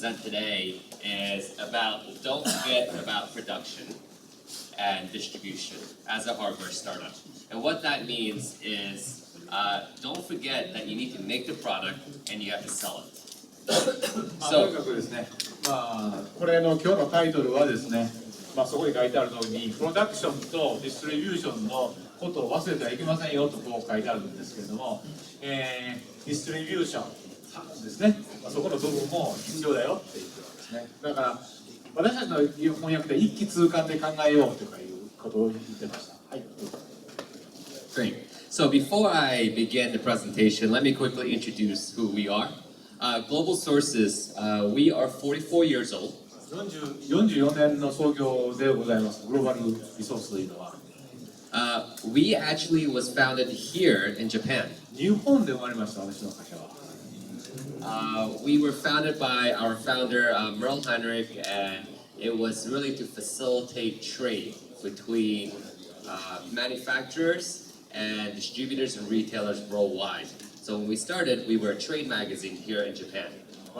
present today is about, don't forget about production and distribution as a hardware startup. And what that means is, don't forget that you need to make the product and you have to sell it. とにかくですね、これの今日のタイトルはですね、そこに書いてある通りにプロダクションとディストリビューションのことを忘れてはいけませんよとこう書いてあるんですけれども、ディストリビューションですね、そこの部分も必要だよっていうことですね。だから私たちの翻訳で一気通貫で考えようとかいうことを言ってました。はい。Great. So before I begin the presentation, let me quickly introduce who we are. Global Sources, we are 44 years old. 44年の創業でございます。グローバルリソースというのは。We actually was founded here in Japan. 日本で生まれました、私の会社は。We were founded by our founder, Merle Heinrich, and it was really to facilitate trade between manufacturers and distributors and retailers worldwide. So when we started, we were a trade magazine here in Japan.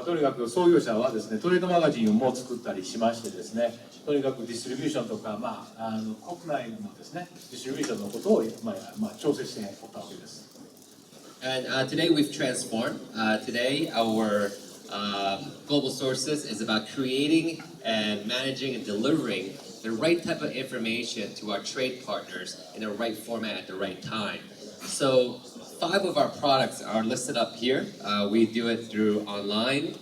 とにかく創業者はですね、トレードマガジンをも作ったりしましてですね、とにかくディストリビューションとか、国内のですね、ディストリビューションのことを、調整しておったわけです。And today we've transformed. Today our Global Sources is about creating and managing and delivering the right type of information to our trade partners in the right format at the right time. So 5 of our products are listed up here. We do it through online,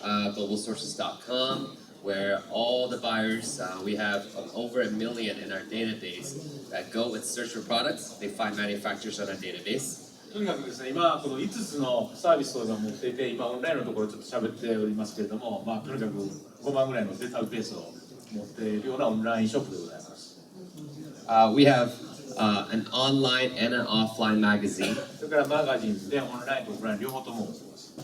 globalsources.com, where all the buyers, we have over 1 million in our database that go and search for products. They find manufacturers on our database. とにかくですね、今この5つのサービスを持っていて、今オンラインのところちょっと喋っておりますけれども、とにかく5万ぐらいのデータベースを持っているようなオンラインショップでございます。We have an online and an offline magazine. それからマガジンでオンラインとオフライン両方とも持っています。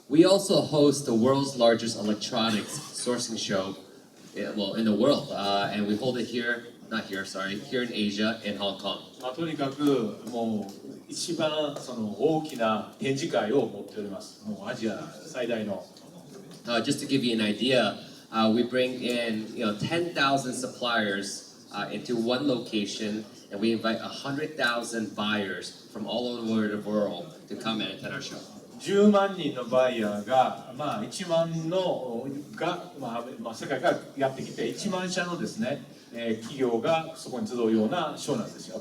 We also host the world's largest electronics sourcing show, well, in the world, and we hold it here, not here, sorry, here in Asia, in Hong Kong. とにかくもう一番その大きな展示会を持っております。もうアジア最大の。Just to give you an idea, we bring in 10,000 suppliers into one location, and we invite 100,000 buyers from all over the world to come and attend our show. 10万人のバイヤーが、1万のが、世界からやってきて1万社のですね、企業がそこに集うようなショーなんですよ。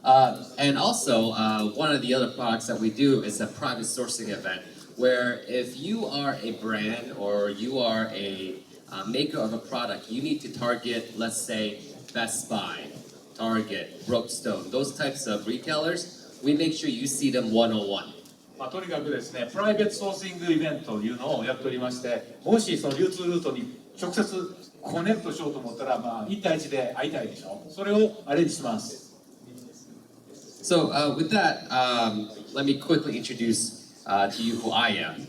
And also, one of the other products that we do is a private sourcing event, where if you are a brand or you are a maker of a product, you need to target, let's say, Best Buy, Target, Brookstone, those types of retailers. We make sure you see them one-on-one. とにかくですね、プライベートソーシングイベントというのをやっておりまして、もしその流通ルートに直接コネクトしようと思ったら、1対1で会いたいでしょ。それをアレンジします。So with that, let me quickly introduce to you who I am.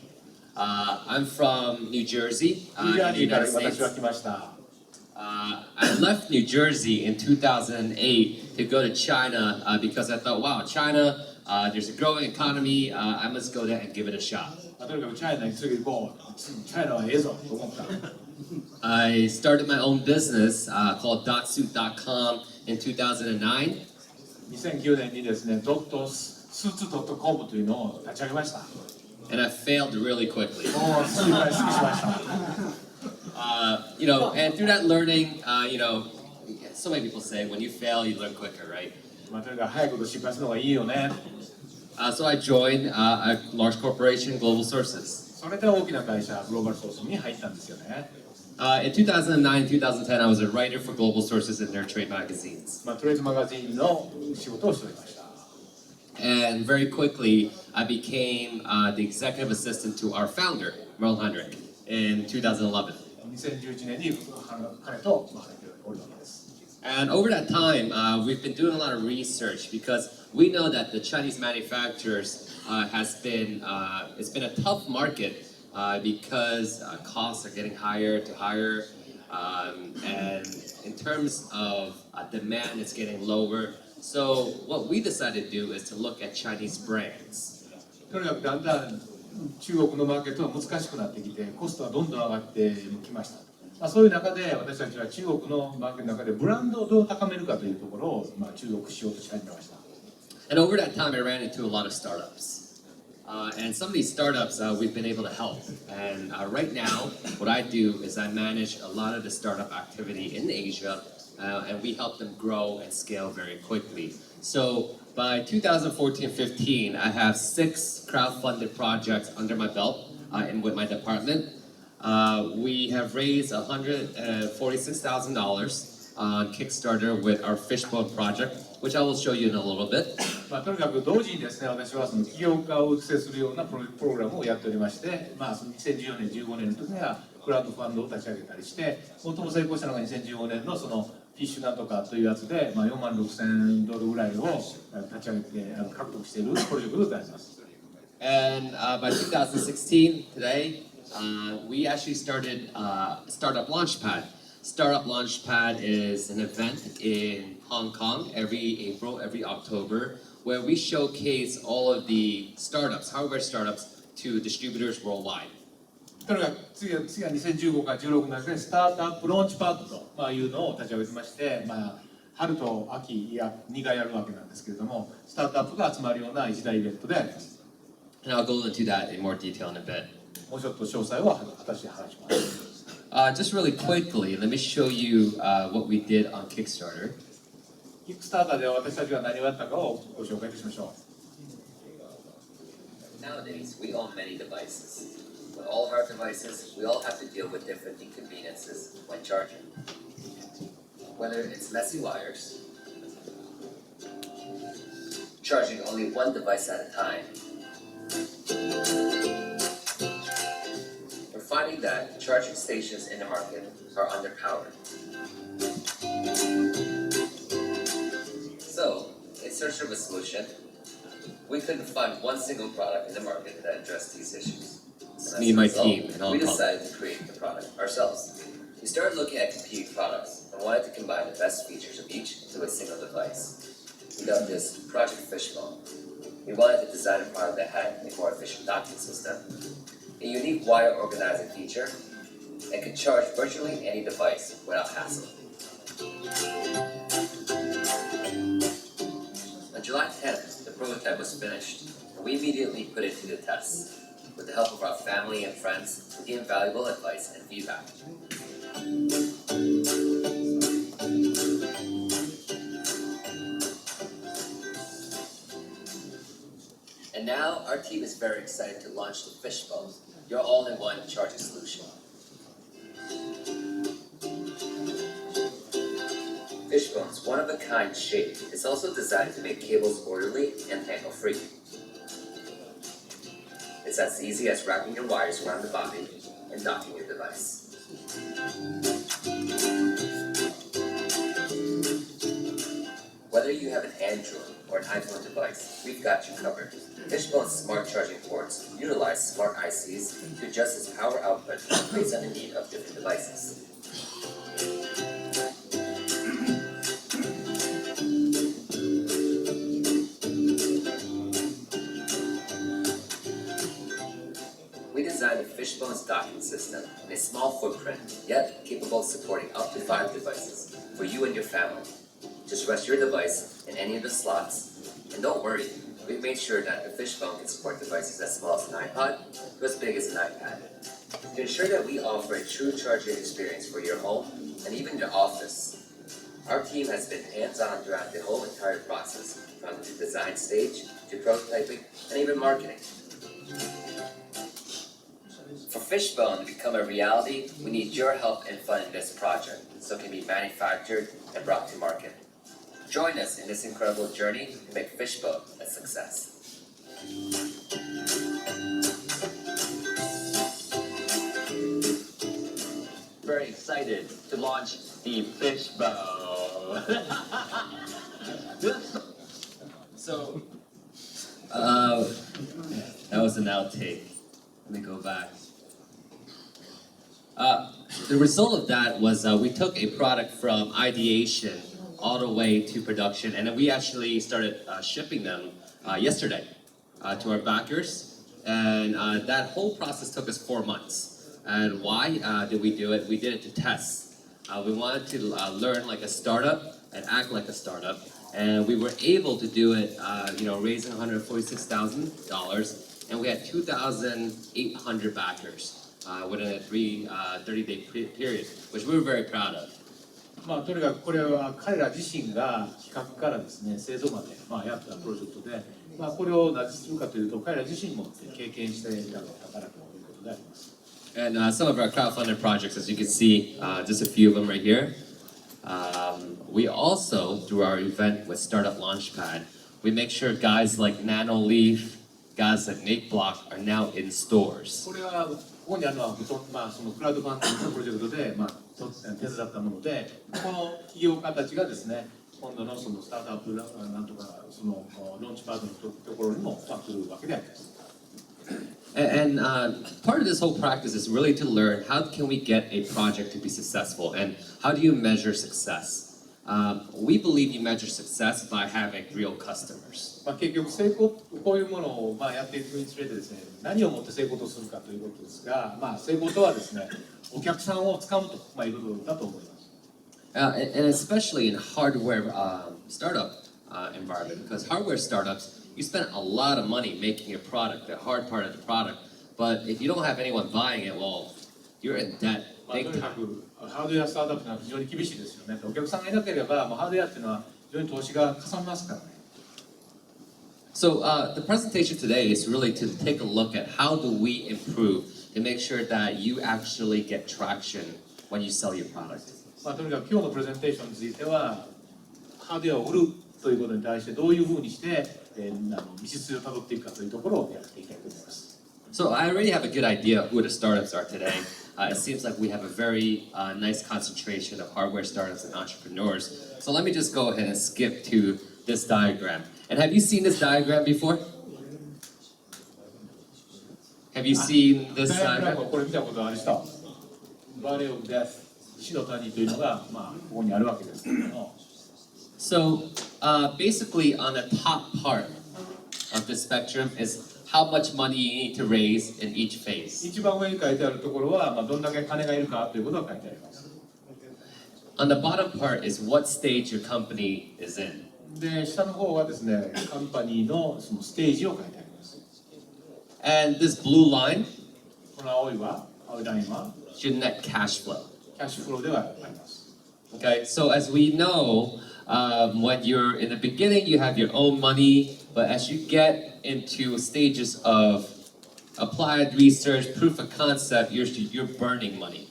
I'm from New Jersey, in the United States. I left New Jersey in 2008 to go to China because I thought, wow, China, there's a growing economy. I must go there and give it a shot. I started my own business called dotsuit.com in 2009. 2009年にですね、.suits.com というのを立ち上げました。And I failed really quickly. 失敗しました。And through that learning, so many people say when you fail, you learn quicker, right? とにかく早いこと失敗するのがいいよね。So I joined a large corporation, Global Sources. それで大きな会社、グローバルソースに入ったんですよね。In 2009, 2010, I was a writer for Global Sources in their trade magazines. トレードマガジンの仕事をしておりました。And very quickly, I became the executive assistant to our founder, Merle Heinrich, in 2011. 2011年に彼と入っておるわけです。And over that time, we've been doing a lot of research because we know that the Chinese manufacturers it's been a tough market because costs are getting higher to higher, and in terms of demand, it's getting lower. So what we decided to do is to look at Chinese brands. とにかくだんだん中国のマーケットが難しくなってきて、コストはどんどん上がってきました。そういう中で私たちは中国のマーケットの中でブランドをどう高めるかというところを注力しようとし始めました。And over that time, I ran into a lot of startups. And some of these startups we've been able to help. And right now, what I do is I manage a lot of the startup activity in Asia, and we help them grow and scale very quickly. So by 2014-15, I have 6 crowdfunded projects under my belt and with my department. We have raised $146,000 on Kickstarter with our Fishbone project, which I will show you in a little bit. とにかく同時にですね、私はその起業家を育成するようなプログラムをやっておりまして、その2014年、15年の時にはクラウドファンドを立ち上げたりして、最も成功したのが2015年のそのフィッシュなんとかというやつで、$46,000ぐらいを立ち上げて獲得しているプロジェクトでございます。And by 2016, today, we actually started Startup Launchpad. Startup Launchpad is an event in Hong Kong every April, every October, where we showcase all of the startups, hardware startups, to distributors worldwide. とにかく次は2015から16年でスタートアップローンチパッドというのを立ち上げてまして、春と秋2回やるわけなんですけれども、スタートアップが集まるような一大イベントであります。And I'll go into that in more detail in a bit. もうちょっと詳細は私で話します。Just really quickly, let me show you what we did on Kickstarter. キックスターターでは私たちが何をやったかをご紹介いたしましょう。Nowadays, we own many devices. With all of our devices, we all have to deal with different inconveniences when charging. Whether it's messy wires, charging only one device at a time, we're finding that charging stations in the market are underpowered. So, in search of a solution, we couldn't find one single product in the market that addressed these issues. Me and my team in Hong Kong. We decided to create the product ourselves. We started looking at competing products and wanted to combine the best features of each into a single device. We dubbed this Project Fishbone. We wanted to design a product that had a more efficient docking system, a unique wire organizing feature, and could charge virtually any device without hassle. On July 10th, the prototype was finished, and we immediately put it to the test. With the help of our family and friends, we gained valuable advice and feedback. And now, our team is very excited to launch the Fishbone, your all-in-one charging solution. Fishbone's one-of-a-kind shape is also designed to make cables orderly and tangle-free. It's as easy as wrapping your wires around the body and docking your device. Whether you have an Android or an iPhone device, we've got you covered. Fishbone's smart charging ports utilize smart ICs to adjust its power output based on the need of different devices. We designed the Fishbone's docking system in a small footprint, yet capable of supporting up to 5 devices for you and your family. Just rest your device in any of the slots, and don't worry, we've made sure that the Fishbone can support devices as small as an iPod to as big as an iPad. To ensure that we offer a true charging experience for your home and even your office, our team has been hands-on throughout the whole entire process, from the design stage to prototyping and even marketing. For Fishbone to become a reality, we need your help in funding this project so it can be manufactured and brought to market. Join us in this incredible journey to make Fishbone a success. Very excited to launch the Fishbone. So, that was an outtake. Let me go back. The result of that was we took a product from ideation all the way to production, and then we actually started shipping them yesterday to our backers. And that whole process took us 4 months. And why did we do it? We did it to test. We wanted to learn like a startup and act like a startup. And we were able to do it, raising $146,000. And we had 2,800 backers within a 30-day period, which we were very proud of. とにかくこれは彼ら自身が企画からですね、製造までやったプロジェクトで、これをなぜするかというと、彼ら自身も経験していたからということであります。And some of our crowdfunded projects, as you can see, just a few of them right here. We also, through our event with Startup Launchpad, we make sure guys like Nano Leaf, guys like Nate Block are now in stores. これはここにあるのは、そのクラウドファンディングのプロジェクトで、手伝ったもので、この企業家たちがですね、今度のそのスタートアップなんとかそのローンチパートのところにも来るわけであります。And part of this whole practice is really to learn how can we get a project to be successful and how do you measure success. We believe you measure success by having real customers. 結局成功こういうものをやっていくにつれてですね、何をもって成功とするかということですが、成功とはですね、お客さんをつかむということだと思います。And especially in hardware startup environment, because hardware startups, you spend a lot of money making a product, the hard part of the product. But if you don't have anyone buying it, well, you're in debt. とにかくハードウェアスタートアップは非常に厳しいですよね。お客さんがいなければ、ハードウェアっていうのは非常に投資がかさみますからね。So the presentation today is really to take a look at how do we improve to make sure that you actually get traction when you sell your product. とにかく今日のプレゼンテーションについては、ハードウェアを売るということに対してどういうふうにして道筋をたどっていくかというところをやっていきたいと思います。So I already have a good idea of who the startups are today. It seems like we have a very nice concentration of hardware startups and entrepreneurs. So let me just go ahead and skip to this diagram. And have you seen this diagram before? Have you seen this diagram? これ見たことある人。バレーオブデス、死の谷というのがここにあるわけですけれども。So basically on the top part of the spectrum is how much money you need to raise in each phase. 一番上に書いてあるところはどんだけ金がいるかということが書いてあります。On the bottom part is what stage your company is in. で、下の方はですね、カンパニーのそのステージを書いてあります。And this blue line, この青いラインは is your net cash flow. キャッシュフローではあります。Okay, so as we know, when you're in the beginning, you have your own money, but as you get into stages of applied research, proof of concept, you're burning money.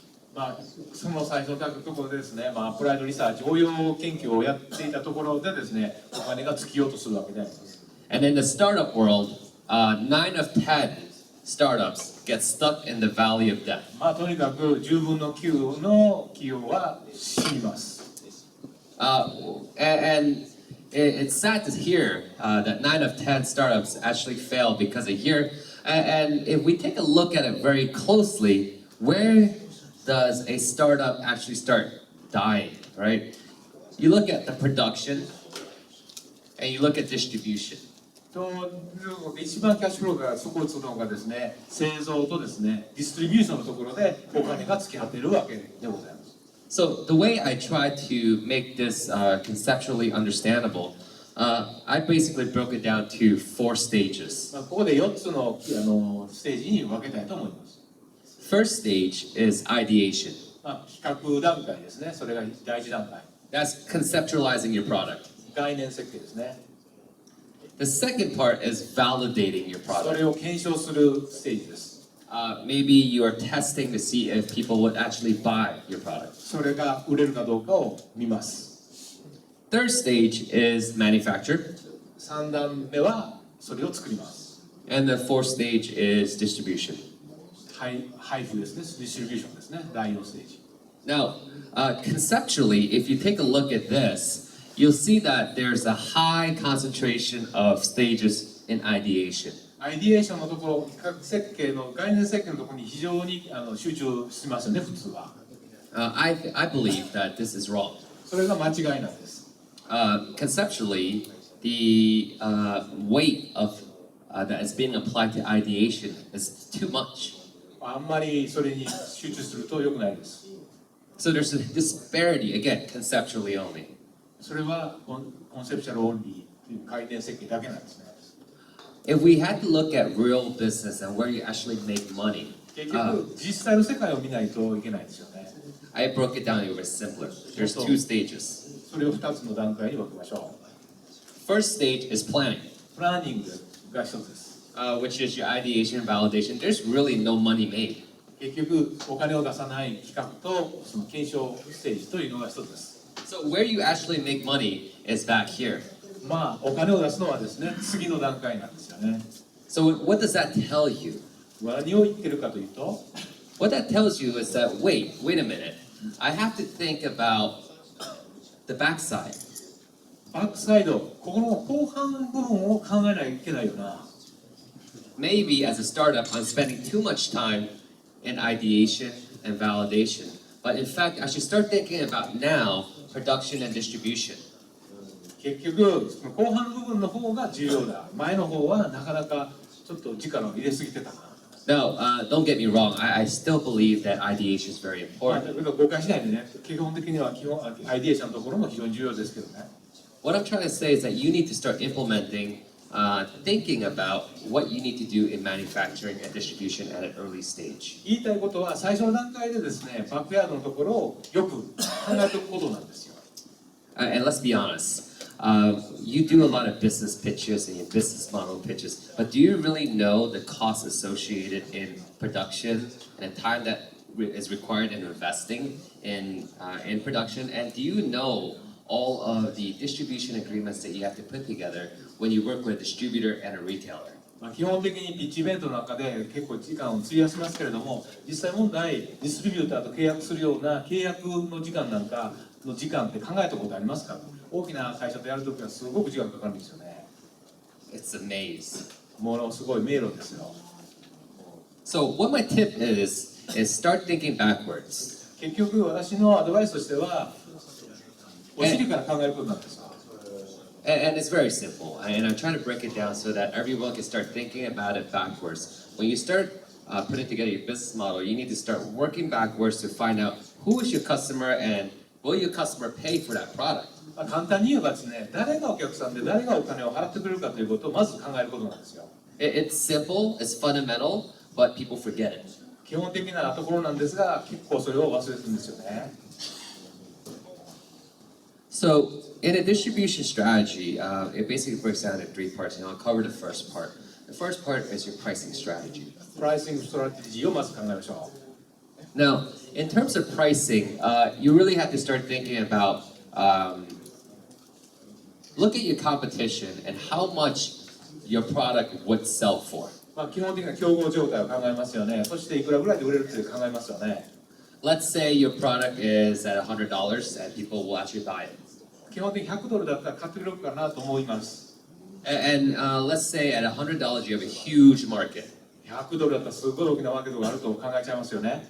その最初のところでですね、アプライドリサーチ、応用研究をやっていたところでですね、お金が尽きようとするわけであります。And in the startup world, 9 of 10 startups get stuck in the valley of death. とにかく10分の9の企業は死にます。And it's sad to hear that 9 of 10 startups actually fail because of here. And if we take a look at it very closely, where does a startup actually start dying, right? You look at the production and you look at distribution. 一番キャッシュフローが底をつくのがですね、製造とですね、ディストリビューションのところでお金が尽き果てるわけでございます。So the way I try to make this conceptually understandable, I basically broke it down to 4 stages. ここで4つのステージに分けたいと思います。First stage is ideation. 企画段階ですね。それが第一段階。That's conceptualizing your product. 概念設計ですね。The second part is validating your そ product. れを検証するステージです。Maybe you are testing to see if people would actually buy your product. それが売れるかどうかを見ます。Third stage is manufacture. 3段目はそれを作ります。And the fourth stage is distribution. 配布ですね。ディストリビューションですね。第4ステージ。Now, conceptually, if you take a look at this, you'll see that there's a high concentration of stages in ideation. アイディエーションのところ、企画設計の概念設計のところに非常に集中しますよね、普通は。I believe that this is wrong. それが間違いなんです。Conceptually, the weight of that is being applied to ideation is too much. あんまりそれに集中すると良くないです。 So there's a disparity, again, conceptually only. それはコンセプチャルオンリーという回転設計だけなんですね。 If we had to look at real business and where you actually make money, 結局、実際の世界を見ないといけないですよね。 I broke it down even simpler. There's two stages. それを2つの段階に分けましょ First stage is planning, う。プランニングが一つです。 which is your ideation and validation. There's really no money made. 結局、お金を出さない企画とその検証ステージというのが一つです。 So where you actually make money is back here. まあ、お金を出すのはですね、次の段階なんですよね。 So what does that tell you? 何を言ってるかというと、 What that tells you is that, wait a minute. I have to think about the backside. バックサイド、ここの後半部分を考えないといけないよな。 Maybe as a startup, I'm spending too much time in ideation and validation. But in fact, I should start thinking about now production and distribution. 結局、その後半部分の方が重要だ。前の方はなかなかちょっと力を入れすぎてたな。No, don't get me wrong. I still believe that ideation is very まあ、 important. だけど誤解しないでね、基本的にはアイディエーションのところも非常に重要ですけどね。 What I'm trying to say is that you need to start implementing, thinking about what you need to do in manufacturing and distribution at an early stage. 言いたいことは最初の段階でですね、バックヤードのところをよく考えておくことなんですよ。 And let's be honest. You do a lot of business pitches and your business model pitches, but do you really know the costs associated in production and the time that is required in investing in production? And do you know all of the distribution agreements that you have to put together when you work with a distributor and a retailer? まあ基本的にピッチイベントの中で結構時間を費やしますけれども、実際問題、ディストリビューターと契約するような契約の時間なんかの時間って考えたことありますか？大きな会社とやるときはすごく時間かかるんですよね。 It's a maze. ものすごい迷路ですよ。 So what my tip is start thinking backwards. 結局私のアドバイスとしては、お尻から考えることなんですよ。 And it's very simple. And I'm trying to break it down so that everyone can start thinking about it backwards. When you start putting together your business model, you need to start working backwards to find out who is your customer and will your customer pay for that product. まあ簡単に言えばですね、誰がお客さんで誰がお金を払ってくれるかということをまず考えることなんですよ。 It's simple, it's fundamental, but people forget it. 基本的なところなんですが、結構それを忘れてるんですよね。 So in a distribution strategy, it basically breaks down into three parts, and I'll cover the first part. The first part is your pricing strategy. プライシングストラテジーをまず考えましょう。 Now, in terms of pricing, you really have to start thinking about look at your competition and how much your product would sell for. まあ基本的な競合状態を考えますよね。そしていくらぐらいで売れるって考えますよね。Let's say your product is at $100 and people will actually buy it. 基本的に100ドルだったら買ってくれるかなと思います。And let's say at $100 you have a huge market. 100ドルだったらすごい大きなマーケットがあると考えちゃいますよね。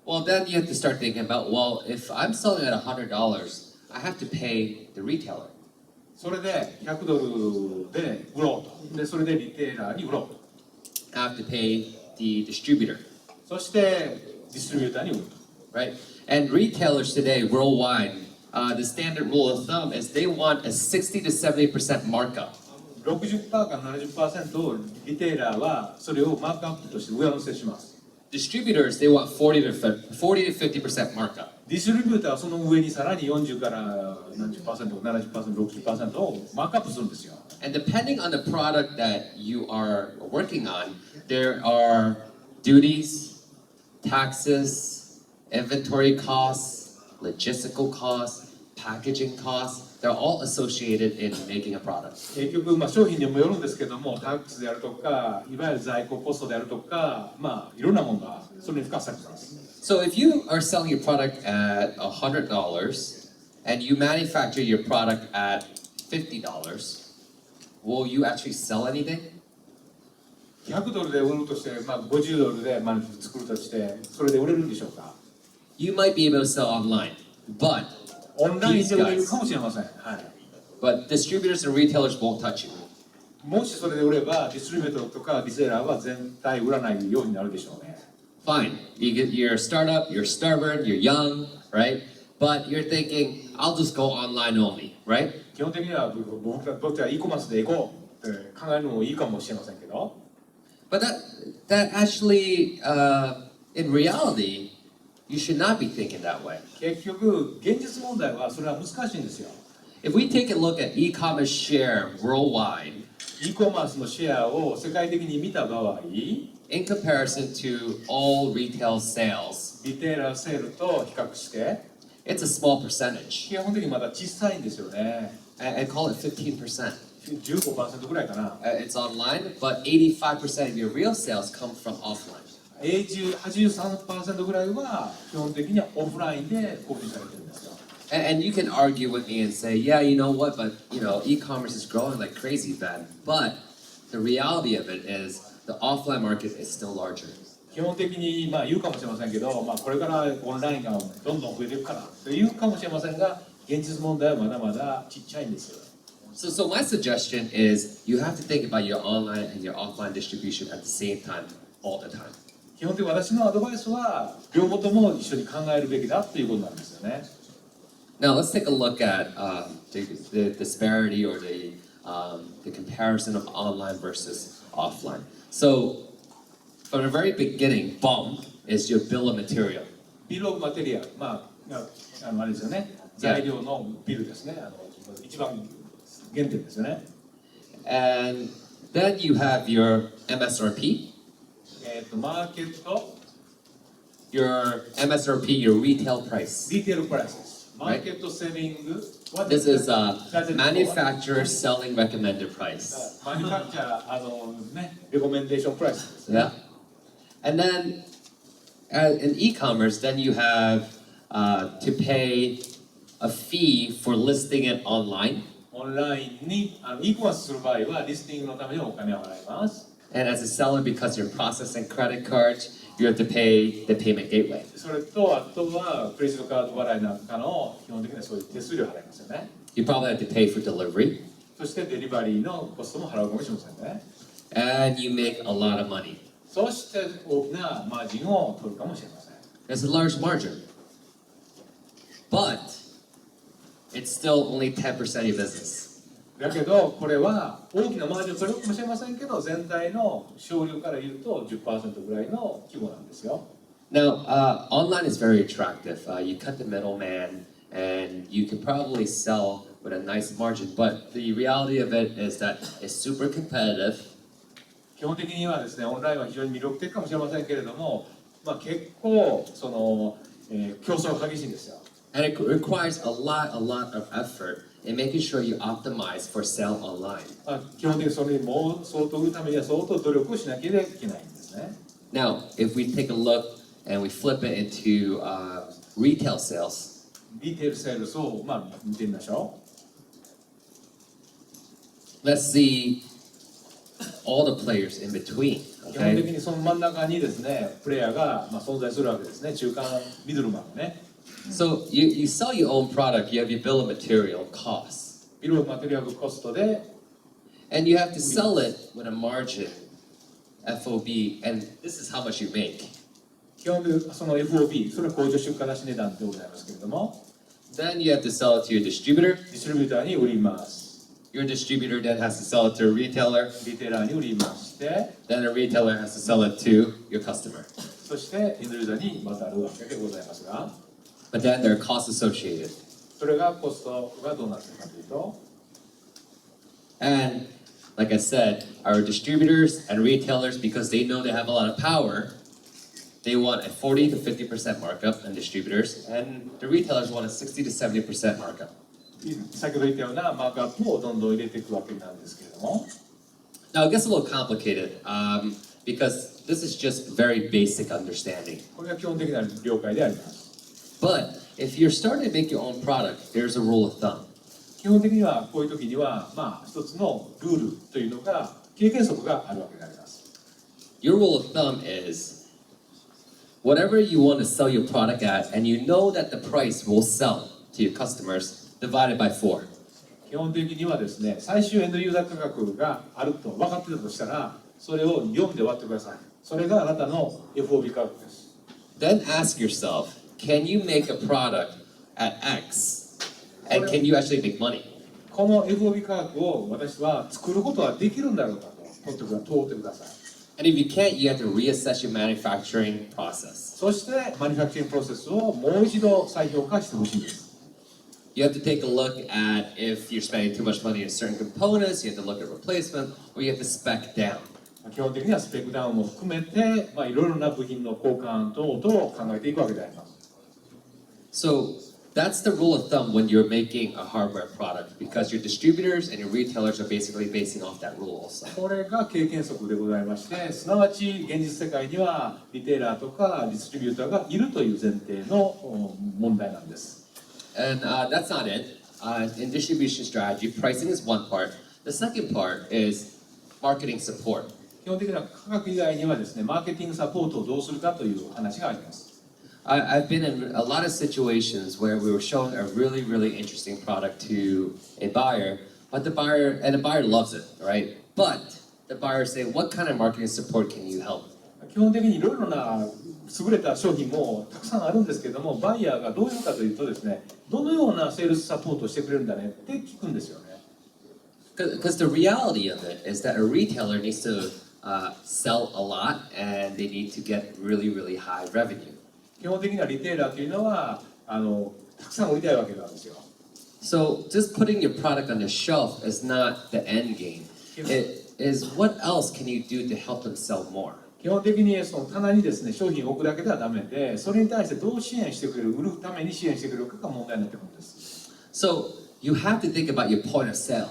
Well, then you have to start thinking about, well, if I'm selling at $100, I have to pay the retailer. それで100ドルで売ろうと。で、それでリテイラーに売ろうと。I have to pay the distributor, そしてディストリビューターに売ると。 right? And retailers today worldwide, the standard rule of thumb is they want a 60 to 70% markup. 60% から 70% をリテイラーはそれをマークアップとして上乗せします。 Distributors, they want 40 to 50% markup. ディストリビューターはその上にさらに40から何十%、70%、60% をマークアップするんですよ。 And depending on the product that you are working on, there are duties, taxes, inventory costs, logistical costs, packaging costs. They're all associated in making a product. 結局、まあ、商品にもよるんですけども、タックスであるとか、いわゆる在庫コストであるとか、まあ、いろんなものがそれに付加されています。 So if you are selling your product at $100 and you manufacture your product at $50, will you actually sell anything? 100ドルで売るとして、まあ、50ドルで作るとして、それで売れるんでしょうか？ You might be able to sell online, but オンライン these で売れる guys, かもしれません。はい。 but distributors and retailers won't touch you. もしそれで売れば、ディストリビュートとかリセーラーは全体売らないようになるでしょうね。Fine. You're a startup, you're stubborn, you're young, right? But you're thinking, I'll just go online only, right? 基本的には僕は e コマースで行こうって考えるのもいいかもしれませんけど。But that actually, in reality, you should not be thinking that way. 結局、現実問題はそれは難しいんですよ。If we take a look at e-commerce share worldwide, e コマースのシェアを世界的に見た場合、in comparison to all retail sales, リテーラーセールと比較して、it's a small percentage. 基本的にまだ小さいんですよね。I call it 15%. 15% ぐらいかな。It's online, but 85% of your real sales come from offline. 83% ぐらいは基本的にはオフラインで購入されてるんですよ。And you can argue with me and say, yeah, you know what, but e-commerce is growing like crazy, Ben. But the reality of it is the offline market is still larger. 基本的に言うかもしれませんけど、これからオンラインがどんどん増えていくからというかもしれませんが、現実問題はまだまだちっちゃいんですよ。So my suggestion is you have to think about your online and your offline distribution at the same time, all the time. 基本的に私のアドバイスは両方とも一緒に考えるべきだということなんですよね。Now let's take a look at the disparity or the comparison of online versus offline. So from the very beginning, BOM is your bill of material. ビルオブマテリアル、あれですよね。材料のビルですね。一番原点ですよね。And then you have your MSRP. マーケット、your MSRP, your retail price. リテールプライスです。マーケットセリング。This is manufacturer selling recommended price. マニュファクチャーレコメンデーションプライスですね。Yeah. And then in e-commerce, then you have to pay a fee for listing it online. オンラインにe コマースする場合はリスティングのためにお金を払います。And as a seller, because you're processing credit cards, you have to pay the payment gateway. それとあとはクレジットカード払いなんかの基本的にはそういう手数料払いますよね。You probably have to pay for delivery. そしてデリバリーのコストも払うかもしれませんね。And you make a lot of money. そして大きなマージンを取るかもしれません。There's a large margin. But it's still only 10% of your business. だけどこれは大きなマージンを取るかもしれませんけど全体の少量から言うと 10% ぐらいの規模なんですよ。Now, online is very attractive. You cut the middleman and you can probably sell with a nice margin. But the reality of it is that it's super competitive. 基本的にはですね、オンラインは非常に魅力的かもしれませんけれども、結構競争が激しいんですよ。And it requires a lot of effort in making sure you optimize for sale online. 基本的にそれにもう相当売るためには相当努力をしなければいけないんですね。Now, if we take a look and we flip it into retail sales, リテールセールスを見てみましょう。Let's see all the players in between. 基本的 Okay? にその真ん中にですね、プレイヤーが存在するわけですね。中間ミドルマンね。So you sell your own product, you have your bill of material costs. ビルオブマテリアルコストで、And you have to sell it with a margin, FOB, and this is how much you make. 基本的にその FOB、それは工場出荷出し値段でございますけれども、Then you have to sell it to your distributor. ディストリビューターに売ります。Your distributor then has to sell it to a retailer. リテーラーに売りまして、Then a retailer has to sell it to your customer. そしてエンドユーザーに渡るわけでございますが、But then there are costs associated. それがコストがどうなっているかというと、And like I said, our distributors and retailers, because they know they have a lot of power, they want a 40 to 50% markup on distributors, and the retailers want a 60 to 70% markup. 先ほど言ったようなマークアップをどんどん入れていくわけなんですけれども、 Now it gets a little complicated because this is just very basic understanding. これが基本的な了解であります。But if you're starting to make your own product, there's a rule of thumb. 基本的にはこういう時には一つのルールというのが経験則があるわけであります。Your rule of thumb is whatever you want to sell your product at, and you know that the price will sell to your customers, divided by 4. 基本的にはですね、最終エンドユーザー価格があると分かってたとしたら、それを4で割ってください。それがあなたの FOB 価格です。Then ask yourself, can you make a product at X? And can you actually make money? この FOB 価格を私は作ることはできるんだろうかと問ってください。And if you can't, you have to reassess your manufacturing process. そしてマニファクチャリングプロセスをもう一度再評価してほしいんです。You have to take a look at if you're spending too much money on certain components, you have to look at replacement, or you have to spec down. 基本的にはスペックダウンも含めて、いろいろな部品の交換等々を考えていくわけであります。So that's the rule of thumb when you're making a hardware product, because your distributors and your retailers are basically basing off that rule also. これが経験則でございまして、すなわち現実世界にはリテーラーとかディストリビューターがいるという前提の問題なんです。And that's not it. In distribution strategy, pricing is one part. The second part is marketing support. 基本的な価格以外にはですね、マーケティングサポートをどうするかという話があります。I've been in a lot of situations where we were showing a really, really interesting product to a buyer, but the buyer loves it, right? But the buyer say, what kind of marketing support can you help? 基本的にいろいろな優れた商品もたくさんあるんですけれども、バイヤーがどういうかというとですね、どのようなセールスサポートをしてくれるんだねって聞くんですよね。Because the reality of it is that a retailer needs to sell a lot and they need to get really, really high revenue. 基本的にはリテーラーというのはたくさん売りたいわけなんですよ。So just putting your product on the shelf is not the end game. It is what else can you do to help them sell more? 基本的にその棚にですね、商品を置くだけではダメで、それに対してどう支援してくれる、売るために支援してくれるかが問題になってくるんです。So you have to think about your point of sale.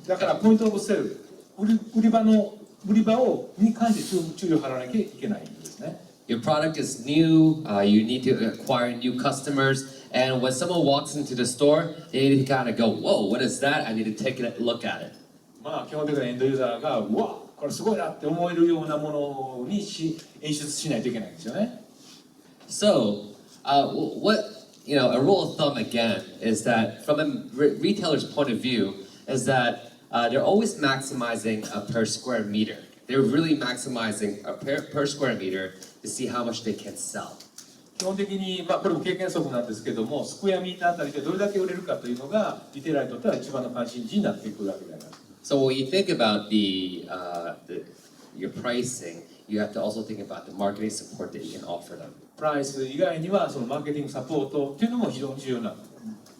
だからポイントオブセール、売り場に関して注意を払わなきゃいけないんですね。Your product is new, you need to acquire new customers, and when someone walks into the store, they need to kind of go, whoa, what is that? I need to take a look at it. 基本的なエンドユーザーが、うわ、これすごいなって思えるようなものに演出しないといけないんですよね。So, a rule of thumb again is that from a retailer's point of view, is that they're always maximizing per square meter. They're really maximizing per square meter to see how much they can sell. 基本的に、これも経験則なんですけども、スクエアミーターあたりでどれだけ売れるかというのが、リテーラーにとっては一番の関心事になってくるわけであります。So when you think about your pricing, you have to also think about the marketing support that you can offer them. プライス以外には、そのマーケティングサポートというのも非常に重要な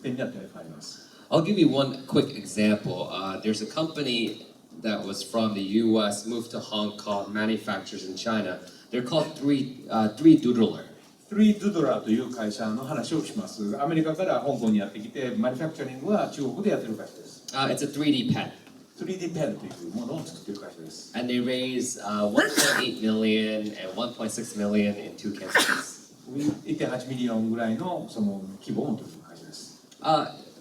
点になってまいります。I'll give you one quick example. There's a company that was from the U.S., moved to Hong Kong, manufactures in China. They're called Three Doodler. 3ドゥドラーという会社の話をします。アメリカから香港にやってきて、マニファクチャリングは中国でやってる会社です。It's a 3D pen. 3D ペンというものを作っている会社です。And they raised 1.8 million and 1.6 million in 2 campaigns. 1.8 ミリオンぐらいのその規模を持っている会社です。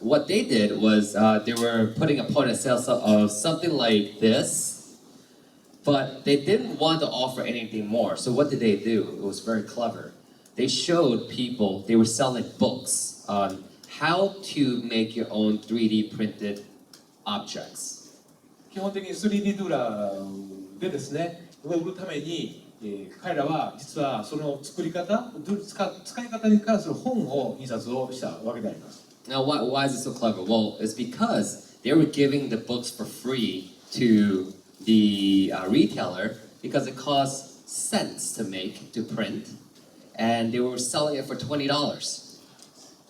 What they did was they were putting a point of sale of something like this, but they didn't want to offer anything more. So what did they do? It was very clever. They showed people, they were selling books on how to make your own 3D printed objects. 基本的に 3D ドゥラーでですね、売るために、彼らは実はその作り方、使い方に関する本を印刷をしたわけであります。Now, why is it so clever? Well, it's because they were giving the books for free to the retailer because it costs cents to make, to print, and they were selling it for $20.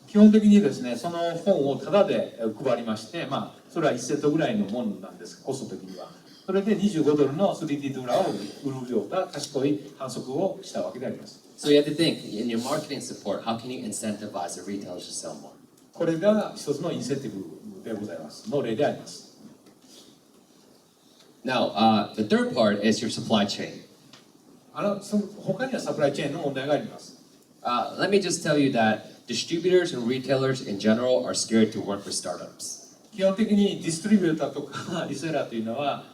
基本的にですね、その本をタダで配りまして、それは1セットぐらいのものなんです、コスト的には。それで25ドルの 3D ドゥラを売るような賢い反則をしたわけであります。So you have to think, in your marketing support, how can you incentivize the retailers to sell more? これが一つのインセンティブでございます。の例であります。Now, the third part is your supply chain. 他にはサプライチェーンの問題があります。Let me just tell you that distributors and retailers in general are scared to work with startups. 基本的にディストリビューターとかリセーラーというのは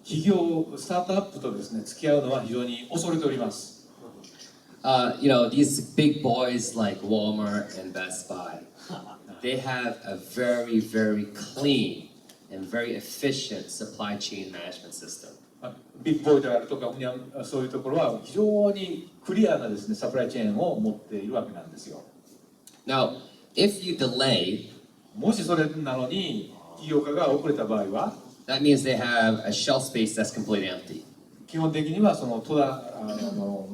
企業スタートアップとですね付き合うのは非常に恐れております。these big boys like Walmart and Best Buy, they have a very, very clean and very efficient supply chain management system. ビッグボーイであるとかそういうところは非常にクリアなですねサプライチェーンを持っているわけなんですよ。Now, if you delay, もしそれなのに起業家が遅れた場合は、that means they have a shelf space that's completely empty. 基本的にはその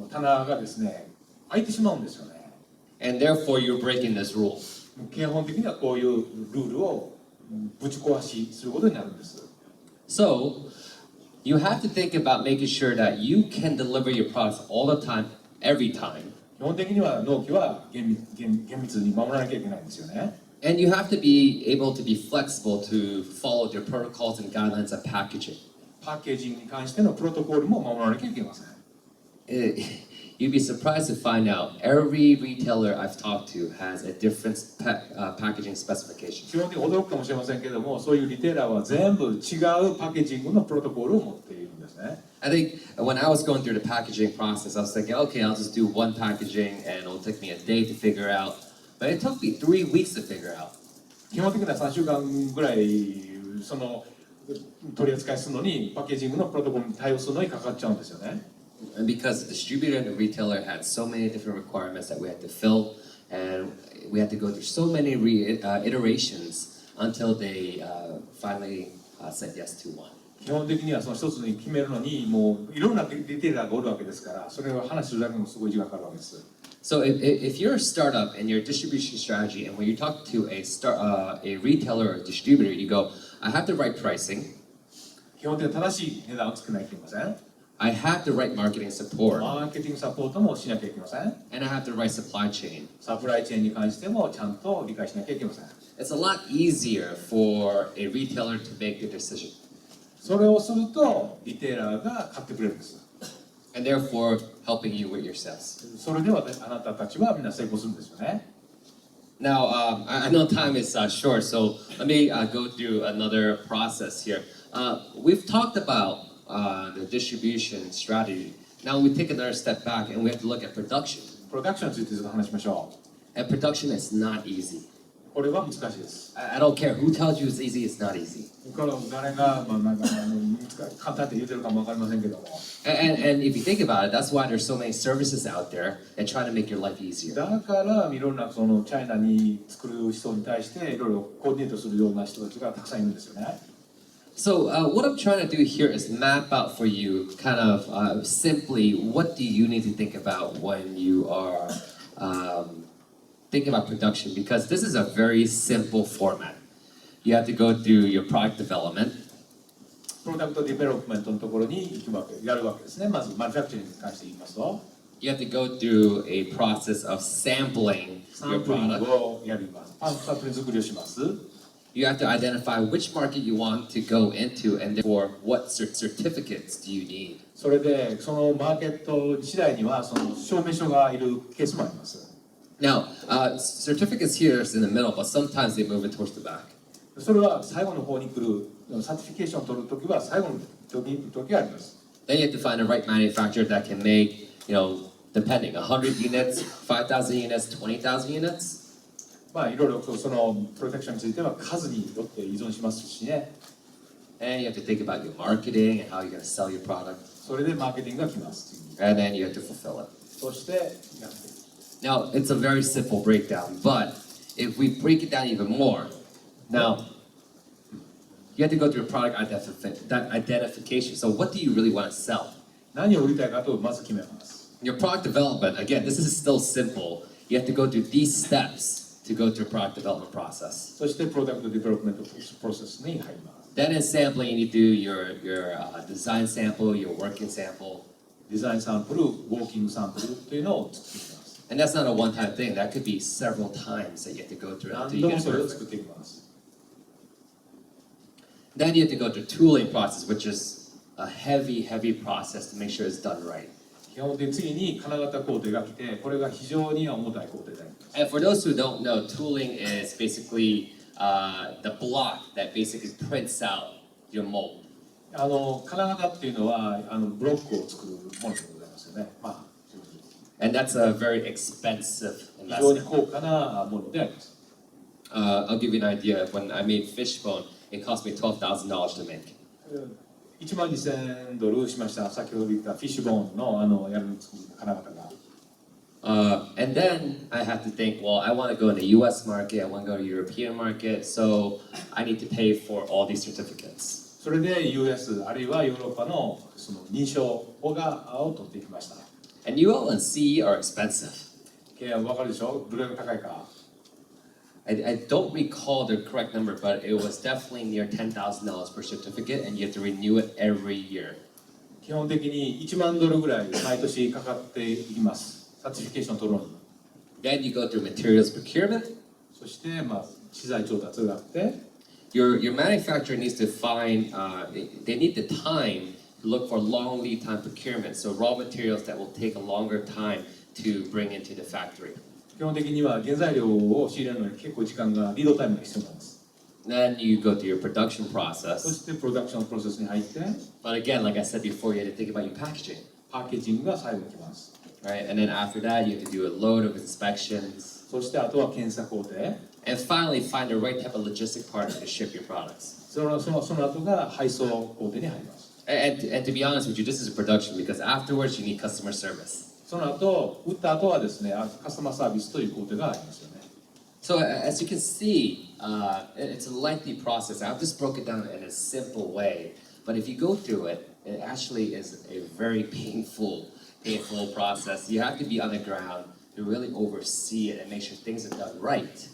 棚がですね空いてしまうんですよね。And therefore, you're breaking this rule. 基本的にはこういうルールをぶち壊しすることになるんです。So, you have to think about making sure that you can deliver your products all the time, every time. 基本的には納期は厳密に守らなきゃいけないんですよね。And you have to be able to be flexible to follow their protocols and guidelines of packaging. パッケージングに関してのプロトコールも守らなきゃいけません。You'd be surprised to find out every retailer I've talked to has a different packaging specification. 基本的に驚くかもしれませんけども、そういうリテーラーは全部違うパッケージングのプロトコールを持っているんですね。I think when I was going through the packaging process, I was thinking, okay, I'll just do one packaging and it'll take me a day to figure out. But it took me 3 weeks to figure out. 基本的には3週間ぐらいその取り扱いするのにパッケージングのプロトコルに対応するのにかかっちゃうんですよね。And because the distributor and the retailer had so many different requirements that we had to fill, and we had to go through so many iterations until they finally said yes to one. 基本的にはその一つに決めるのにもういろんなリテーラーがおるわけですから、それを話するだけでもすごい時間かかるわけです。So if you're a startup and your distribution strategy, and when you talk to a retailer or a distributor, you go, I have the right pricing. 基本的に正しい値段をつけないといけません。I have the right marketing support. マーケティングサポートもしなきゃいけません。And I have the right supply chain. サプライチェーンに関してもちゃんと理解しなきゃいけません。It's a lot easier for a retailer to make the decision. それをするとリテーラーが買ってくれるんです。And therefore helping you with your sales. それではあなたたちはみんな成功するんですよね。Now, I know time is short, so let me go through another process here. We've talked about the distribution strategy. Now we take another step back and we have to look at production. プロダクションについてちょっと話しましょ And production is not easy. う。これは難しいです。I don't care who tells you it's easy, it's not easy. これは誰が、簡単って言ってるかもわかりませんけども。And if you think about it, that's why there's so many services out there that try to make your life easier. だからいろんなそのチャイナに作る人に対していろいろコーディネートするような人たちがたくさんいるんですよね。So what I'm trying to do here is map out for you kind of simply what do you need to think about when you are thinking about production, because this is a very simple format. You have to go through your product development. プロダクトディベロップメントのところに行くわけ、やるわけですね。まずマニュファクチャリングに関して言いますと、You have to go through a process of sampling サ your ンプリング product. をやります。サンプリング作りをします。You have to identify which market you want to go into, and therefore what certificates do you need. それでそのマーケット次第にはその証明書がいるケースもあります。Now, certificates here is in the middle, but sometimes they move it towards the back. それは最後の方に来るサーティフィケーションを取るときは最後の時があります。Then you have to find the right manufacturer that can make, depending, 100 units, 5,000 units, 20,000 units. まあいろいろそのプロテクションについては数によって依存しますしね。And you have to think about your marketing and how you're going to sell your product. それでマーケティングが来ます。 And then you have to fulfill it. そしてやっていく。 Now, it's a very simple breakdown, but if we break it down even more, now, you have to go through product identification. So what do you really want to sell? 何を売りたいかとまず決めます。 Your product development, again, this is still simple. You have to go through these steps to go through product development process. そしてプロダクトディベロップメントプロセスに入ります。 Then in sampling, you do your design sample, your working sample. デザインサンプル、ウォーキングサンプルというのを作っていきます。 And that's not a one-time thing. That could be several times that you have to go through 何 until 度 you も get それを it 作っ perfect. ていきます。 Then you have to go through tooling process, which is a heavy, heavy process to make sure it's done right. 基本的に次に金型工程が来て、これが非常に重たい工程であります。 And for those who don't know, tooling is basically the block that basically prints out your mold. 金型っていうのはブロックを作るものでございますよね。まあ、And that's a very expensive 非常に investment. 高価なものであります。I'll give you an idea. When I made fishbone, it cost me $12,000 to make. $12,000しました。先ほど言ったフィッシュボーンのやる金型が。And then I had to think, well, I want to go in the US market, I want to go to the European market, so I need to pay for all these certificates. それで US あるいはヨーロッパのその認証を取っていきました。And UL and CE are expensive. わかるでしょ？どれが高いか。I don't recall the correct number, but it was definitely near $10,000 per certificate, and you have to renew it every year. 基本的に$1万ぐらい毎年かかっていきます。サーティフィケーションを取るのに。Then you go through materials procurement. そして、資材調達があって、Your manufacturer needs to find, they need the time to look for long lead time procurement, so raw materials that will take a longer time to bring into the factory. 基本的には原材料を仕入れるのに結構時間がリードタイムが必要なんです。Then you go through your production そ process. してプロダクションプロセスに入って、But again, like I said before, you had to think about your packaging, パッケージングが最後に来ます。right? And then after that, you have to do a load of inspections. そしてあとは検査工程。And finally, find the right type of logistic partner to ship your products. その後が配送工程に入ります。And to be honest with you, this is a production because afterwards you need customer service. その後、打った後はですね、カスタマーサービスという工程がありますよね。So as you can see, it's a lengthy process. I've just broke it down in a simple way. But if you go through it, it actually is a very painful process. You have to be on the ground to really oversee it and make sure things are done right.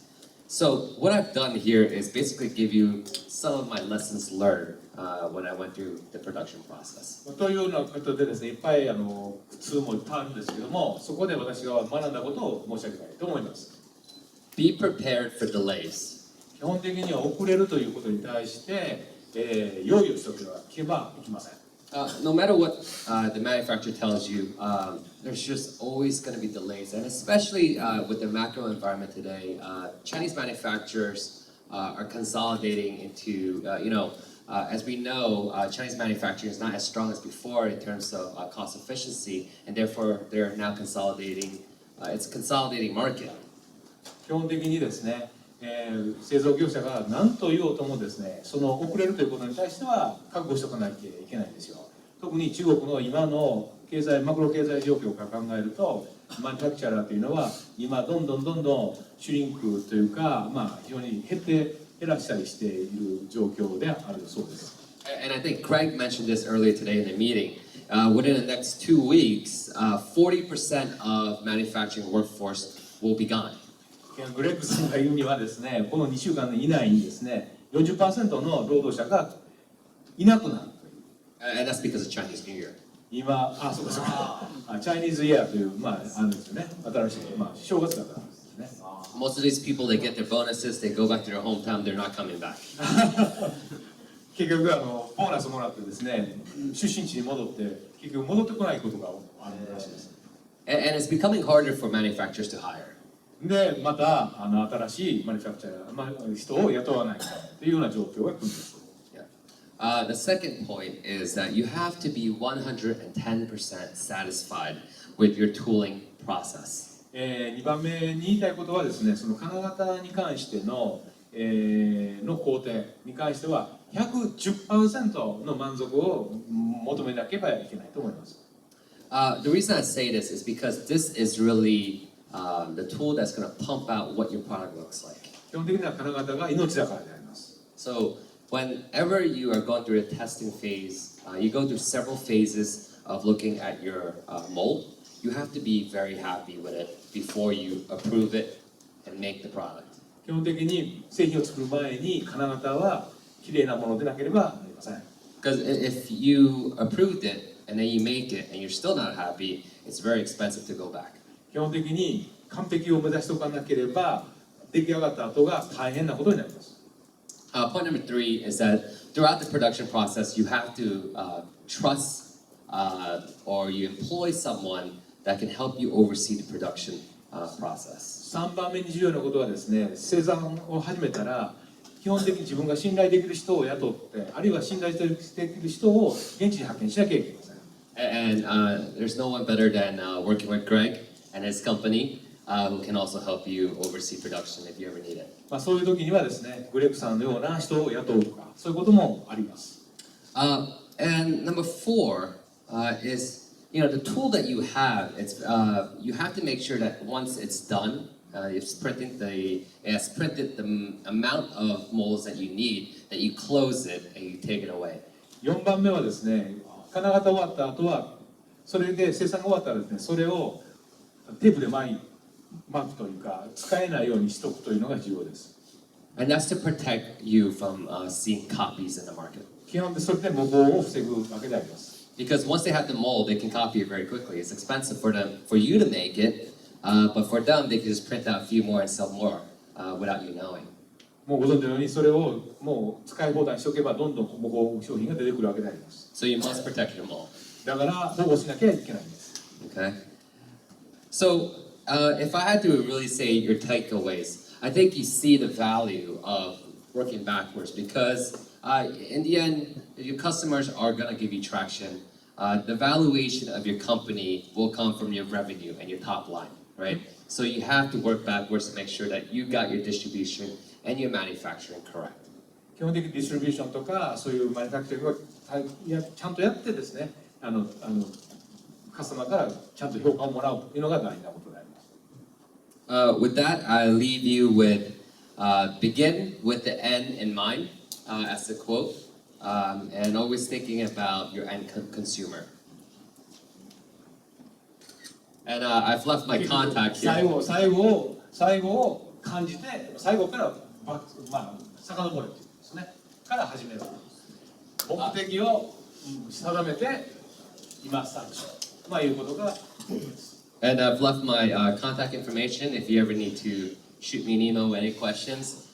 So what I've done here is basically give you some of my lessons learned when I went through the production process. というようなことでですね、いっぱい苦痛もいっぱいあるんですけども、そこで私が学んだことを申し上げたいと思います。Be prepared for delays. 基本的には遅れるということに対して、用意をしておけばいけません。No matter what the manufacturer tells you, there's just always going to be delays, and especially with the macro environment today, Chinese manufacturers are consolidating into, as we know, Chinese manufacturing is not as strong as before in terms of cost efficiency, and therefore they're now consolidating. It's a consolidating market. 基本的にですね、製造業者が何と言おうともですね、その遅れるということに対しては覚悟しておかなきゃいけないんですよ。特に中国の今のマクロ経済状況から考えると、マニュファクチャラーというのは今どんどんシュリンクというか、非常に減らしたりしている状況であるそうです。And I think Craig mentioned this earlier today in the meeting. Within the next 2 weeks, 40% of manufacturing workforce will be gone. グレッグさんが言うにはですね、この2週間以内にですね、40% の労働者がいなくなる。And that's because of Chinese New Year. 今、そうかそうか。チャイニーズイヤーという、あるんですよね。新しい、正月だからですね。Most of these people, they get their bonuses, they go back to their hometown, they're not coming back. 結局ボーナスもらってですね、出身地に戻って結局戻ってこないことがあるらしいです。And it's becoming harder for manufacturers to hire. で、また新しいマニュファクチャー、人を雇わないというような状況が来るんです。The second point is that you have to be 110% satisfied with your tooling process. 2番目に言いたいことはですね、その金型に関しての工程に関しては 110% の満足を求めなければいけないと思います。The reason I say this is because this is really the tool that's going to pump out what your product looks like. 基本的には金型が命だからであります。So whenever you are going through a testing phase, you go through several phases of looking at your mold. You have to be very happy with it before you approve it and make the product. 基本的に製品を作る前に金型はきれいなものでなければなりません。Because if you approved it and then you make it and you're still not happy, it's very expensive to go back. 基本的に完璧を目指しておかなければ出来上がった後が大変なことになります。Point number 3 is that throughout the production process, you have to trust or you employ someone that can help you oversee the production process. 3番目に重要なことはですね、生産を始めたら基本的に自分が信頼できる人を雇って、あるいは信頼できる人を現地に派遣しなきゃいけません。And there's no one better than working with Greg. and his company, who can also help you oversee production if you ever need it. そういう時にはですね、グレッグさんのような人を雇うとか、そういうこともあります。And number 4 is, the tool that you have. It's you have to make sure that once it's done, it's printed the amount of molds that you need, that you close it and you take it away. 4番目はですね、金型終わった後は、それで生産が終わったらですね、それをテープで巻くというか、使えないようにしとくというのが重要です。And that's to protect you from seeing copies in the market. 基本でそれで模倣を防ぐわけであります。Because once they have the mold, they can copy it very quickly. It's expensive for you to make it, but for them, they can just print out a few more and sell more without you knowing. もうご存知のように、それをもう使い放題にしておけば、どんどん模倣商品が出てくるわけであります。So you must protect your mold. だから保護しなきゃいけないんです。Okay. So if I had to really say your takeaways, I think you see the value of working backwards because in the end, your customers are going to give you traction. The valuation of your company will come from your revenue and your top line, right? So you have to work backwards to make sure that you got your distribution and your manufacturing correct. 基本的にディストリビューションとかそういうマニュファクチャリングをちゃんとやってですね、カスタマーからちゃんと評価をもらうというのが大事なことであります。With that, I leave you with begin with the end in mind as the quote, and always thinking about your end consumer. And I've left my contact here. 最後を感じて、最後から遡るというですね、から始める。目的を定めて今スタートしよう。いうことが大事です。And I've left my contact information if you ever need to shoot me an email with any questions.